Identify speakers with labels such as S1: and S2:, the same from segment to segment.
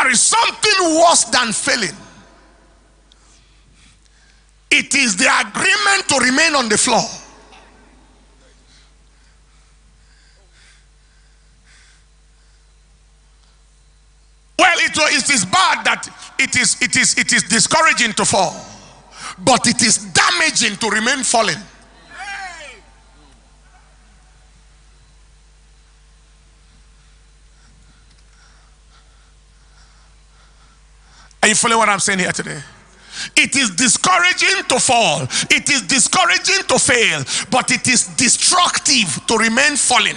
S1: there is something worse than failing. It is the agreement to remain on the floor. Well, it is bad that it is discouraging to fall, but it is damaging to remain falling. Are you following what I'm saying here today? It is discouraging to fall. It is discouraging to fail, but it is destructive to remain falling.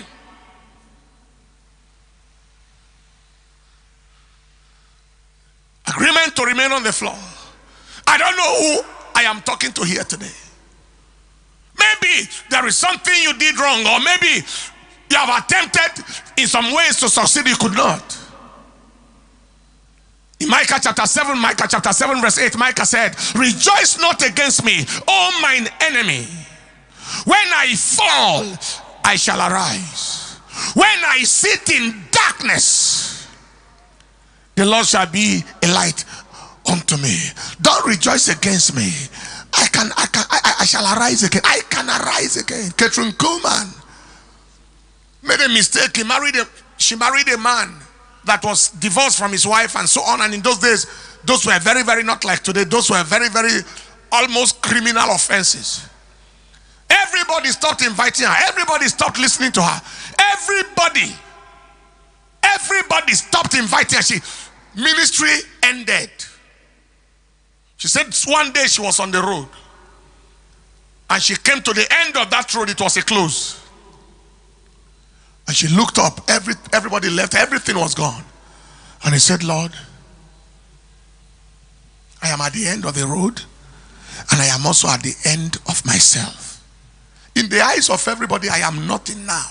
S1: Agreement to remain on the floor. I don't know who I am talking to here today. Maybe there is something you did wrong, or maybe you have attempted in some ways to succeed, you could not. In Micah chapter 7 verse 8, Micah said, rejoice not against me, O mine enemy. When I fall, I shall arise. When I sit in darkness, the Lord shall be a light unto me. Don't rejoice against me. I shall arise again. I can arise again. Kathryn Kuhlman made a mistake. She married a man that was divorced from his wife and so on. And in those days, those were very, very not like today. Those were very, very almost criminal offenses. Everybody stopped inviting her. Everybody stopped listening to her. Everybody stopped inviting her. Ministry ended. She said one day she was on the road and she came to the end of that road. It was a close. And she looked up, everybody left, everything was gone. And he said, Lord, I am at the end of the road, and I am also at the end of myself. In the eyes of everybody, I am nothing now.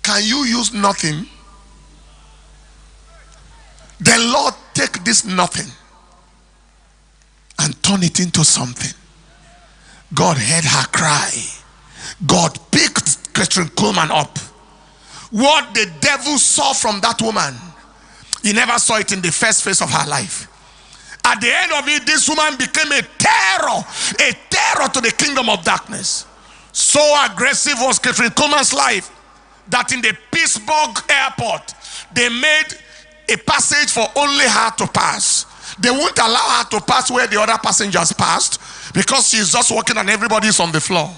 S1: Can you use nothing? Then Lord, take this nothing and turn it into something. God heard her cry. God picked Kathryn Kuhlman up. What the devil saw from that woman, he never saw it in the first phase of her life. At the end of it, this woman became a terror to the kingdom of darkness. So aggressive was Kathryn Kuhlman's life that in the Pittsburgh airport, they made a passage for only her to pass. They won't allow her to pass where the other passengers passed because she's just walking and everybody's on the floor.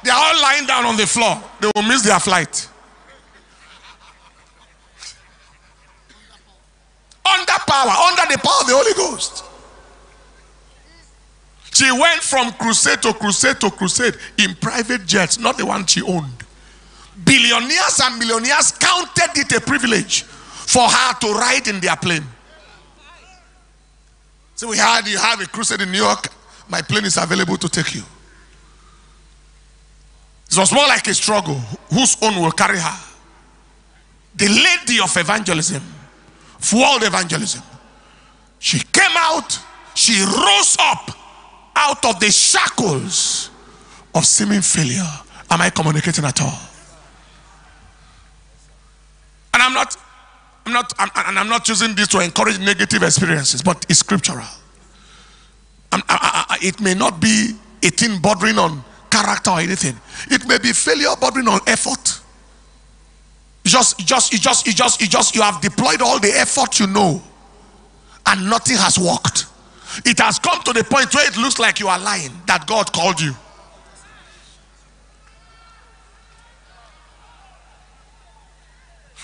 S1: They are all lying down on the floor. They will miss their flight. Under the power of the Holy Ghost. She went from crusade to crusade to crusade in private jets, not the one she owned. Billionaires and millionaires counted it a privilege for her to ride in their plane. So you have a crusade in New York, my plane is available to take you. It was more like a struggle. Whose own will carry her? The lady of evangelism, world evangelism. She came out, she rose up out of the shackles of seeming failure. Am I communicating at all? And I'm not using this to encourage negative experiences, but it's scriptural. It may not be a thing bordering on character or anything. It may be failure bordering on effort. You have deployed all the effort you know, and nothing has worked. It has come to the point where it looks like you are lying, that God called you.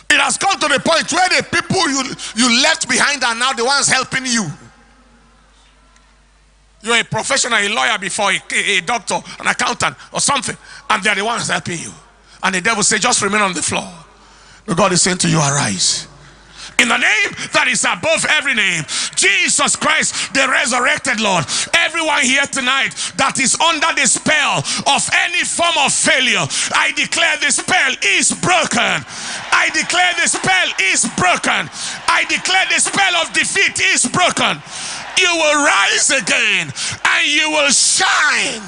S1: It has come to the point where the people you left behind are now the ones helping you. You're a professional, a lawyer before, a doctor, an accountant or something, and they're the ones helping you. And the devil says, just remain on the floor. But God is saying to you, arise. In the name that is above every name, Jesus Christ, the resurrected Lord. Everyone here tonight that is under the spell of any form of failure, I declare the spell is broken. I declare the spell is broken. I declare the spell of defeat is broken. You will rise again and you will shine.